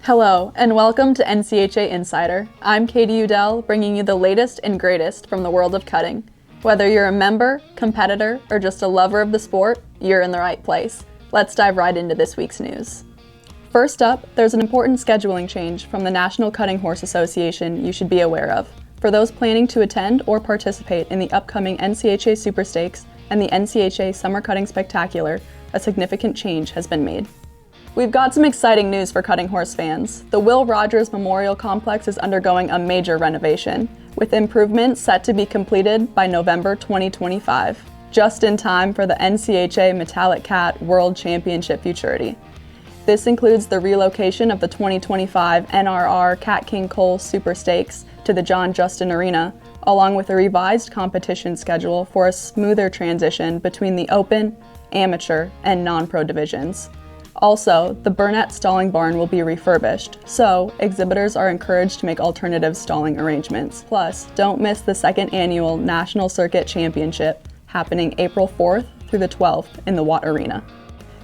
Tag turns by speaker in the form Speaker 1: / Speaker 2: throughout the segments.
Speaker 1: Hello, and welcome to NCHA Insider. I'm Katie Udell, bringing you the latest and greatest from the world of cutting. Whether you're a member, competitor, or just a lover of the sport, you're in the right place. Let's dive right into this week's news. First up, there's an important scheduling change from the National Cutting Horse Association you should be aware of. For those planning to attend or participate in the upcoming NCHA Super Stakes and the NCHA Summer Cutting Spectacular, a significant change has been made. We've got some exciting news for cutting horse fans. The Rogers Memorial Complex is undergoing a major renovation, with improvements set to be completed by November 2025, just in time for the NCHA Metallic Cat World Championship Futurity. This includes the relocation of the 2025 NRR Cat King Cole Super Stakes to the John Justin Arena, along with a revised competition schedule for a smoother transition between the open, amateur, and non-pro divisions. Also, the Burnett Stalling Barn will be refurbished, so exhibitors are encouraged to make alternative stalling arrangements. Plus, don't miss the second annual National Circuit Championship, happening April 4th through the 12th in the Watt Arena.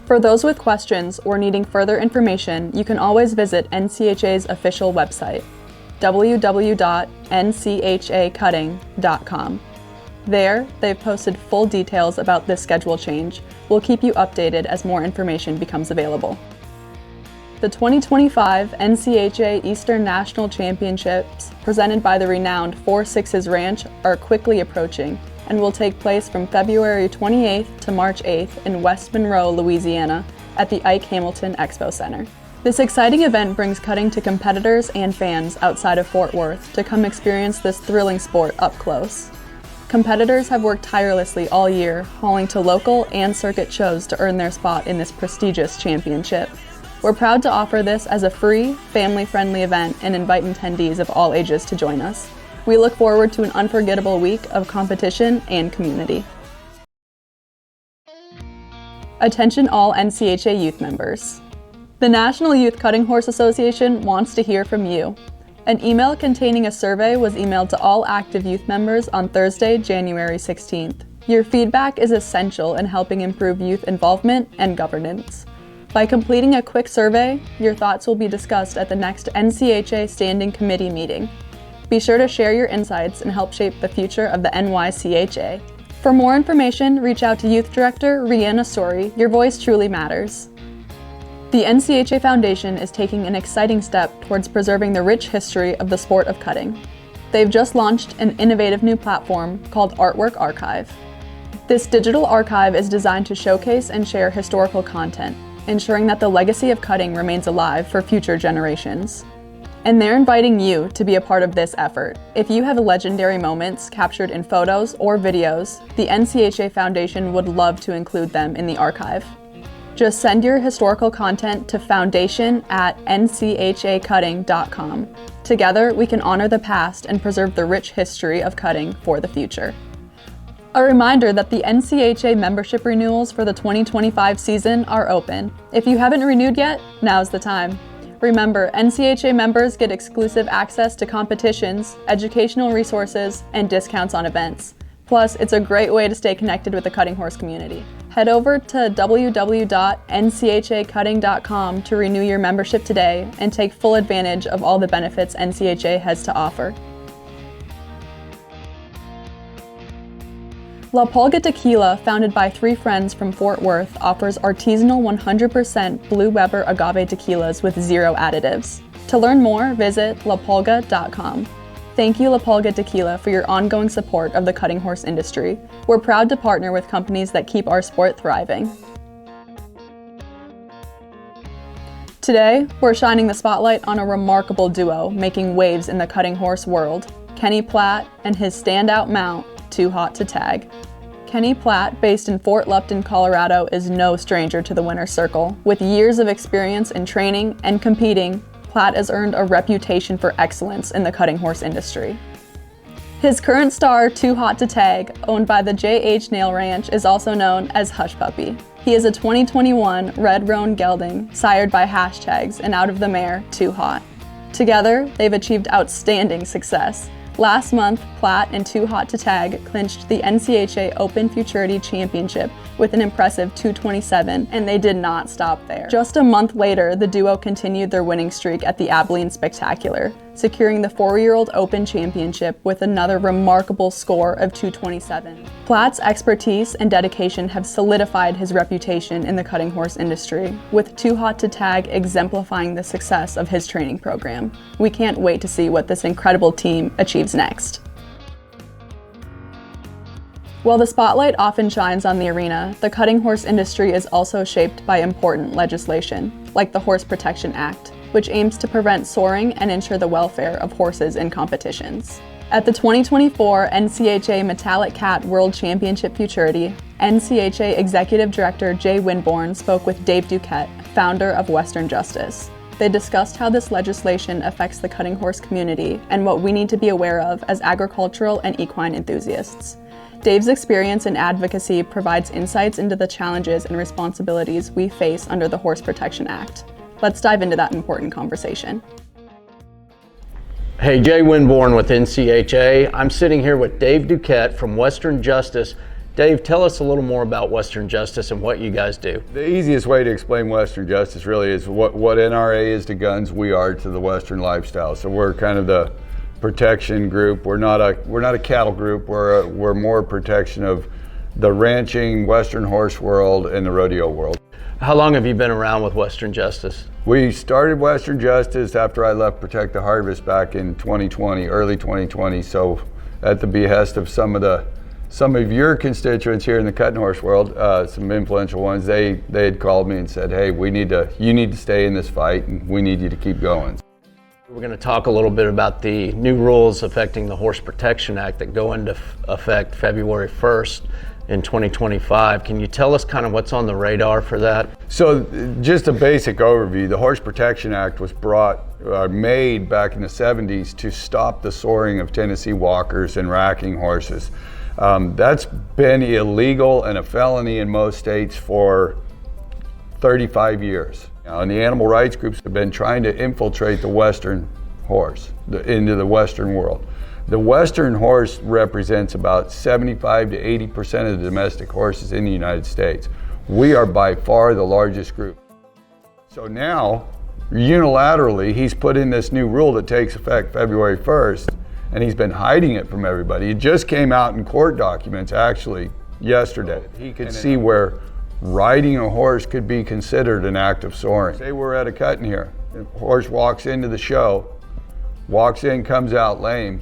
Speaker 1: For those with questions or needing further information, you can always visit NCHA's official website, www.NCHAcutting.com. There, they've posted full details about this schedule change. We'll keep you updated as more information becomes available. The 2025 NCHA Eastern National Championships, presented by the renowned 4 Sixes Ranch, are quickly approaching and will take place from February 28th to March 8th in West Monroe, Louisiana, at the Ike Hamilton Expo Center. This exciting event brings cutting to competitors and fans outside of Fort Worth to come experience this thrilling sport up close. Competitors have worked tirelessly all year, hauling to local and circuit shows to earn their spot in this prestigious championship. We're proud to offer this as a free, family-friendly event and invite attendees of all ages to join us. We look forward to an unforgettable week of competition and community. Attention all NCHA youth members. The National Youth Cutting Horse Association wants to hear from you. An email containing a survey was emailed to all active youth members on Thursday, January 16th. Your feedback is essential in helping improve youth involvement and governance. By completing a quick survey, your thoughts will be discussed at the next NCHA Standing Committee meeting. Be sure to share your insights and help shape the future of the NYCHA. For more information, reach out to Youth Director Rihanna Sori. Your voice truly matters. The NCHA Foundation is taking an exciting step towards preserving the rich history of the sport of cutting. They've just launched an innovative new platform called Artwork Archive. This digital archive is designed to showcase and share historical content, ensuring that the legacy of cutting remains alive for future generations. And they're inviting you to be a part of this effort. If you have legendary moments captured in photos or videos, the NCHA Foundation would love to include them in the archive. Just send your historical content to foundation@NCHAcutting.com. Together, we can honor the past and preserve the rich history of cutting for the future. A reminder that the NCHA membership renewals for the 2025 season are open. If you haven't renewed yet, now's the time. Remember, NCHA members get exclusive access to competitions, educational resources, and discounts on events. Plus, it's a great way to stay connected with the cutting horse community. Head over to www.NCHAcutting.com to renew your membership today and take full advantage of all the benefits NCHA has to offer. Laula Tequila, founded by 3 friends from Fort Worth, offers artisanal 100% Blue Weber agave tequilas with 0 additives. To learn more, visit lapolga.com. Thank you, Laula Tequila, for your ongoing support of the cutting horse industry. We're proud to partner with companies that keep our sport thriving. Today, we're shining the spotlight on a remarkable duo making waves in the cutting horse world, Kenny Platt and his standout mount, Too Hot to Tag. Kenny Platt, based in Fort Lupton, Colorado, is no stranger to the winner's circle. With years of experience in training and competing, Platt has earned a reputation for excellence in the cutting horse industry. His current star, Too Hot to Tag, owned by the J.H. Nail Ranch, is also known as Hush Puppy. He is a 2021 Red Roan gelding, sired by Hashtags and out of the mare, Too Hot. Together, they've achieved outstanding success, Last month, Platt and Too Hot to Tag clinched the NCHA Open Futurity Championship with an impressive 227, and they did not stop there. Just a month later, the duo continued their winning streak at the Abilene Spectacular, securing the 4-year-old Open Championship with another remarkable score of 227. Platt's expertise and dedication have solidified his reputation in the cutting horse industry, with Too Hot to Tag exemplifying the success of his training program. We can't wait to see what this incredible team achieves next. While the spotlight often shines on the arena, the cutting horse industry is also shaped by important legislation, like the Horse Protection Act, which aims to prevent soaring and ensure the welfare of horses in competitions. At the 2024 NCHA Metallic Cat World Championship Futurity, NCHA Executive Director Jay Winborn spoke with Dave Duette, founder of Western Justice. They discussed how this legislation affects the cutting horse community and what we need to be aware of as agricultural and equine enthusiasts. Dave's experience and advocacy provides insights into the challenges and responsibilities we face under the Horse Protection Act. Let's dive into that important conversation.
Speaker 2: Hey, Jay Winborn with NCHA. I'm sitting here with Dave Duette from Western Justice. Dave, tell us a little more about Western Justice and what you guys do.
Speaker 3: The easiest way to explain Western Justice really is what NRA is to guns, we are to the Western lifestyle. So we're kind of the protection group. We're not a cattle group. We're more protection of the ranching, Western horse world, and the rodeo world.
Speaker 2: How long have you been around with Western Justice?
Speaker 3: We started Western Justice after I left Protect the Harvest back in 2020, early 2020. So at the behest of some of your constituents here in the cutting horse world, some influential ones, they had called me and said, hey, you need to stay in this fight and we need you to keep going.
Speaker 2: We're going to talk a little bit about the new rules affecting the Horse Protection Act that go into effect February 1st. In 2025. Can you tell us kind of what's on the radar for that?
Speaker 3: So just a basic overview, the Horse Protection Act was made back in the 70s to stop the soaring of Tennessee walkers and racking horses. That's been illegal and a felony in most states for 35 years. And the animal rights groups have been trying to infiltrate the Western horse into the Western world. The Western horse represents about 75 to 80% of the domestic horses in the United States. We are by far the largest group. So now, unilaterally, he's put in this new rule that takes effect February 1st, and he's been hiding it from everybody. It just came out in court documents actually yesterday. He could see where riding a horse could be considered an act of soaring. Say we're at a cutting here, the horse walks into the show, walks in, comes out lame.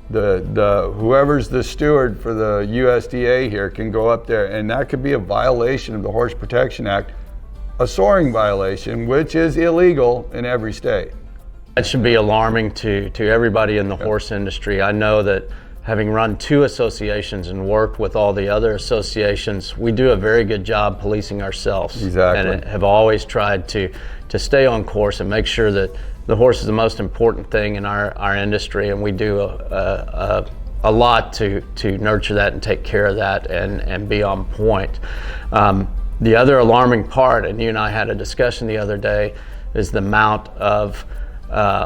Speaker 3: Whoever's the steward for the USDA here can go up there, and that could be a violation of the Horse Protection Act, a soaring violation, which is illegal in every state.
Speaker 2: That should be alarming to everybody in the horse industry. I know that having run 2 associations and worked with all the other associations, we do a very good job policing ourselves.
Speaker 3: Exactly.
Speaker 2: And have always tried to stay on course and make sure that the horse is the most important thing in our industry, and we do a lot to nurture that and take care of that and be on point. The other alarming part, and you and I had a discussion the other day, is the amount of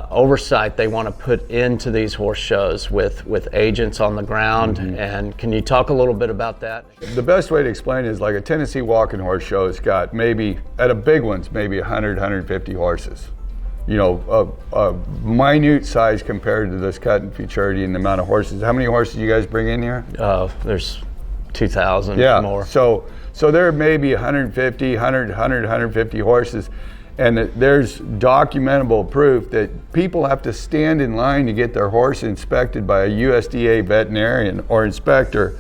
Speaker 2: oversight they want to put into these horse shows with agents on the ground. Mm-hmm. And can you talk a little bit about that?
Speaker 3: The best way to explain it is like a Tennessee walking horse show has got maybe, at a big one's maybe 100, 150 horses. You know, a minute size compared to this cutting futurity and the amount of horses. How many horses do you guys bring in here?
Speaker 2: There's 2,000 more.
Speaker 3: So there may be 150, 150 horses. And there's documentable proof that people have to stand in line to get their horse inspected by a USDA veterinarian or inspector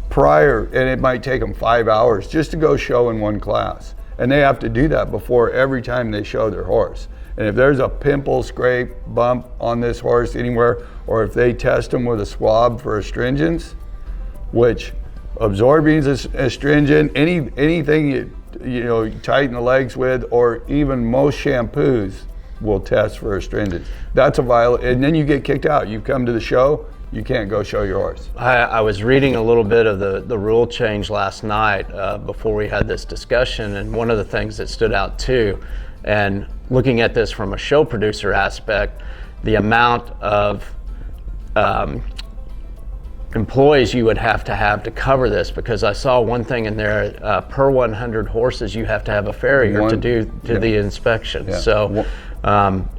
Speaker 3: prior, and it might take them 5 hours just to go show in one class. And they have to do that before every time they show their horse. And if there's a pimple, scrape, bump on this horse anywhere, or if they test them with a swab for astringents, which absorbing is astringent, anything you tighten the legs with, or even most shampoos will test for astringents. That's a violation, and then you get kicked out. You come to the show, you can't go show your horse.
Speaker 2: I was reading a little bit of the rule change last night before we had this discussion, and one of the things that stood out too, and looking at this from a show producer aspect, the amount of employees you would have to cover this, because I saw one thing in there, per 100 horses you have to have a farrier to do the inspection.
Speaker 3: Yeah.
Speaker 2: So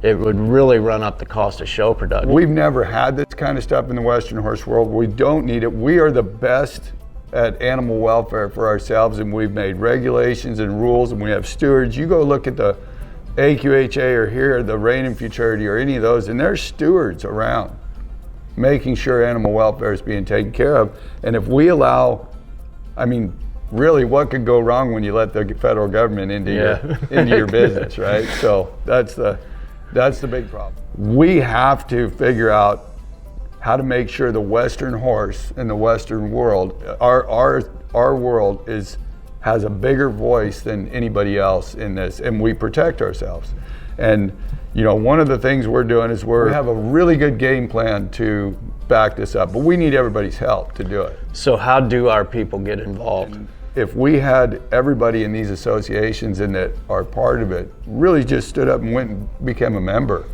Speaker 2: it would really run up the cost of show production.
Speaker 3: We've never had this kind of stuff in the Western horse world. We don't need it. We are the best at animal welfare for ourselves, and we've made regulations and rules, and we have stewards. You go look at the AQHA or here, the Reigning Futurity or any of those, and there's stewards around making sure animal welfare is being taken care of. And if we allow, I mean, really, what could go wrong when you let the federal government into your business, right? So that's the big problem. We have to figure out how to make sure the Western horse and the Western world, our world has a bigger voice than anybody else in this, and we protect ourselves. And you know, one of the things we're doing is we have a really good game plan to back this up, but we need everybody's help to do it.
Speaker 2: So how do our people get involved?
Speaker 3: If we had everybody in these associations and that are part of it really just stood up and went and became a member,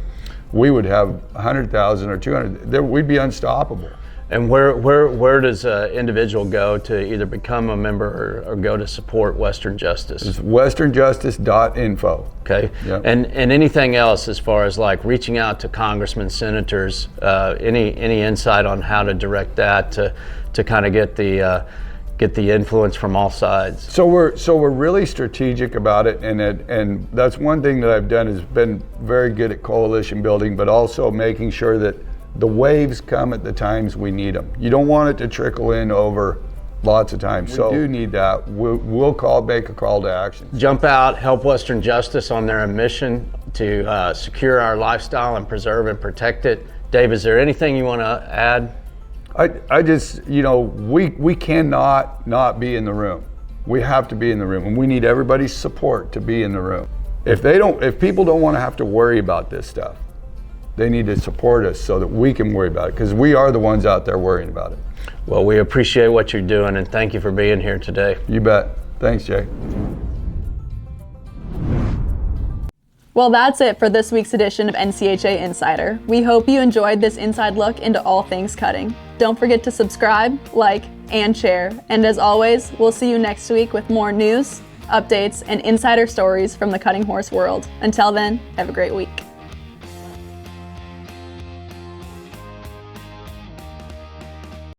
Speaker 3: we would have 100,000 or 200, we'd be unstoppable.
Speaker 2: And where does an individual go to either become a member or go to support Western Justice?
Speaker 3: It's westernjustice.info.
Speaker 2: Okay.
Speaker 3: Yep.
Speaker 2: And anything else as far as like reaching out to congressmen, senators, any insight on how to direct that to kind of get the influence from all sides?
Speaker 3: So we're really strategic about it, and that's one thing that I've done is been very good at coalition building, but also making sure that the waves come at the times we need them. You don't want it to trickle in over lots of times. So we do need that. We'll make a call to action.
Speaker 2: Jump out, help Western Justice on their mission to secure our lifestyle and preserve and protect it. Dave, is there anything you want to add?
Speaker 3: I just, you know, we cannot not be in the room. We have to be in the room, and we need everybody's support to be in the room. If people don't want to have to worry about this stuff, they need to support us so that we can worry about it, because we are the ones out there worrying about it.
Speaker 2: Well, we appreciate what you're doing, and thank you for being here today.
Speaker 3: You bet. Thanks, Jay.
Speaker 1: Well, that's it for this week's edition of NCHA Insider. We hope you enjoyed this inside look into all things cutting. Don't forget to subscribe, like, and share. And as always, we'll see you next week with more news, updates, and insider stories from the cutting horse world. Until then, have a great week.